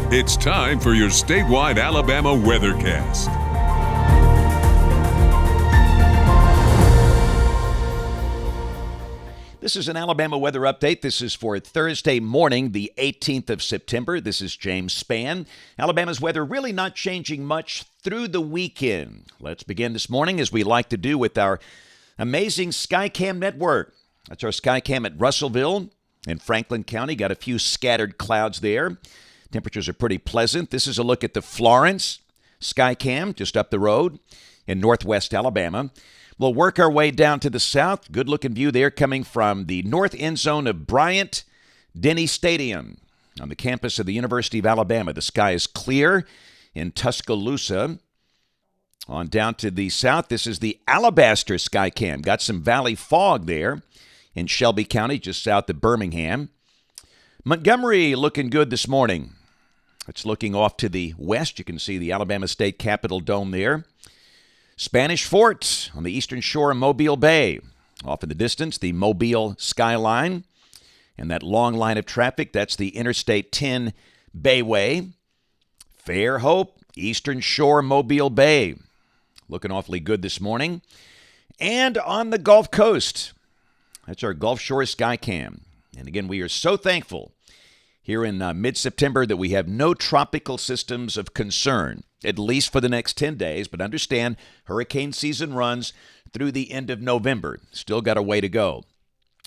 It's time for your statewide Alabama weathercast. This is an Alabama weather update. This is for Thursday morning, the 18th of September. This is James Spann. Alabama's weather really not changing much through the weekend. Let's begin this morning, as we like to do, with our amazing Skycam network. That's our Skycam at Russellville in Franklin County. Got a few scattered clouds there. Temperatures are pretty pleasant. This is a look at the Florence Skycam just up the road in northwest Alabama. We'll work our way down to the south. Good-looking view there coming from the north end zone of Bryant-Denny Stadium on the campus of the University of Alabama. The sky is clear in Tuscaloosa. On down to the south, this is the Alabaster Skycam. Got some valley fog there in Shelby County, just south of Birmingham. Montgomery looking good this morning. It's looking off to the west. You can see the Alabama State Capitol Dome there. Spanish Fort on the eastern shore of Mobile Bay. Off in the distance, the Mobile skyline. And that long line of traffic, that's the Interstate 10 Bayway. Fairhope, eastern shore, Mobile Bay. Looking awfully good this morning. And on the Gulf Coast, that's our Gulf Shore Skycam. And again, we are so thankful here in mid-September that we have no tropical systems of concern, at least for the next 10 days. But understand, hurricane season runs through the end of November. Still got a way to go.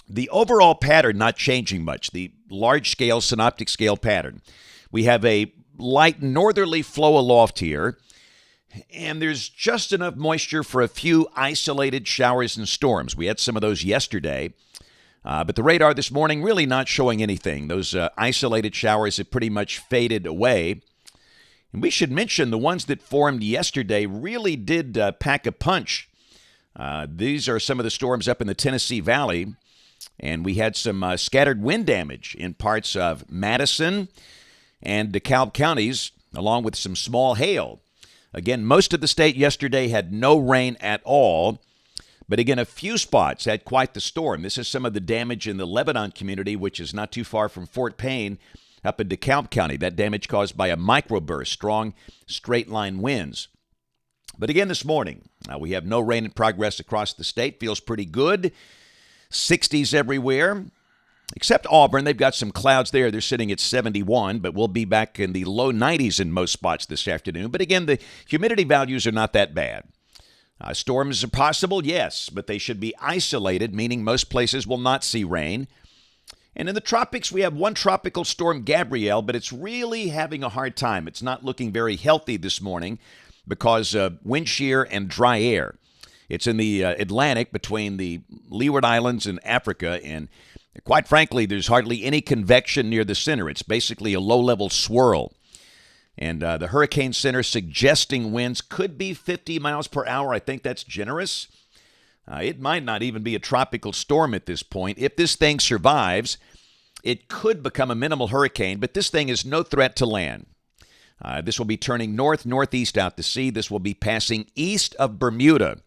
The overall pattern not changing much, the large-scale synoptic scale pattern. We have a light northerly flow aloft here, and there's just enough moisture for a few isolated showers and storms. We had some of those yesterday. But the radar this morning really not showing anything. Those isolated showers have pretty much faded away. And we should mention the ones that formed yesterday really did pack a punch. These are some of the storms up in the Tennessee Valley. And we had some scattered wind damage in parts of Madison and DeKalb counties, along with some small hail. Again, most of the state yesterday had no rain at all. But again, a few spots had quite the storm. This is some of the damage in the Lebanon community, which is not too far from Fort Payne up in DeKalb County. That damage caused by a microburst, strong straight-line winds. But again, this morning, we have no rain in progress across the state. Feels pretty good. 60s everywhere, except Auburn. They've got some clouds there. They're sitting at 71, but we'll be back in the low 90s in most spots this afternoon. But again, the humidity values are not that bad. Storms are possible, yes, but they should be isolated, meaning most places will not see rain. And in the tropics, we have one tropical storm, Gabrielle, but it's really having a hard time. It's not looking very healthy this morning because of wind shear and dry air. It's in the Atlantic between the Leeward Islands and Africa, and quite frankly, there's hardly any convection near the center. It's basically a low-level swirl. And the Hurricane Center suggesting winds could be 50 miles per hour. I think that's generous. It might not even be a tropical storm at this point. If this thing survives, it could become a minimal hurricane, but this thing is no threat to land. This will be turning north-northeast out to sea. This will be passing east of Bermuda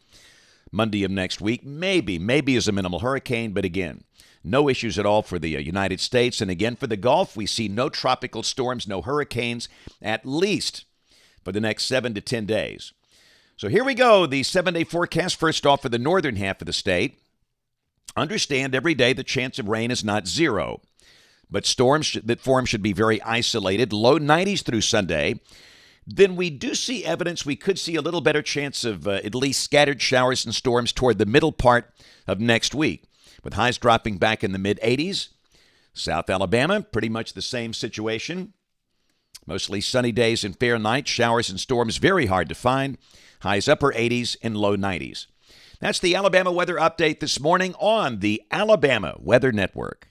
Monday of next week. Maybe as a minimal hurricane, but again, no issues at all for the United States. And again, for the Gulf, we see no tropical storms, no hurricanes, at least for the next 7 to 10 days. So here we go, the 7-day forecast. First off, for the northern half of the state. Understand every day the chance of rain is not zero, but storms that form should be very isolated. Low 90s through Sunday. Then we do see evidence we could see a little better chance of at least scattered showers and storms toward the middle part of next week, with highs dropping back in the mid-80s. South Alabama, pretty much the same situation. Mostly sunny days and fair nights. Showers and storms very hard to find. Highs upper 80s and low 90s. That's the Alabama weather update this morning on the Alabama Weather Network.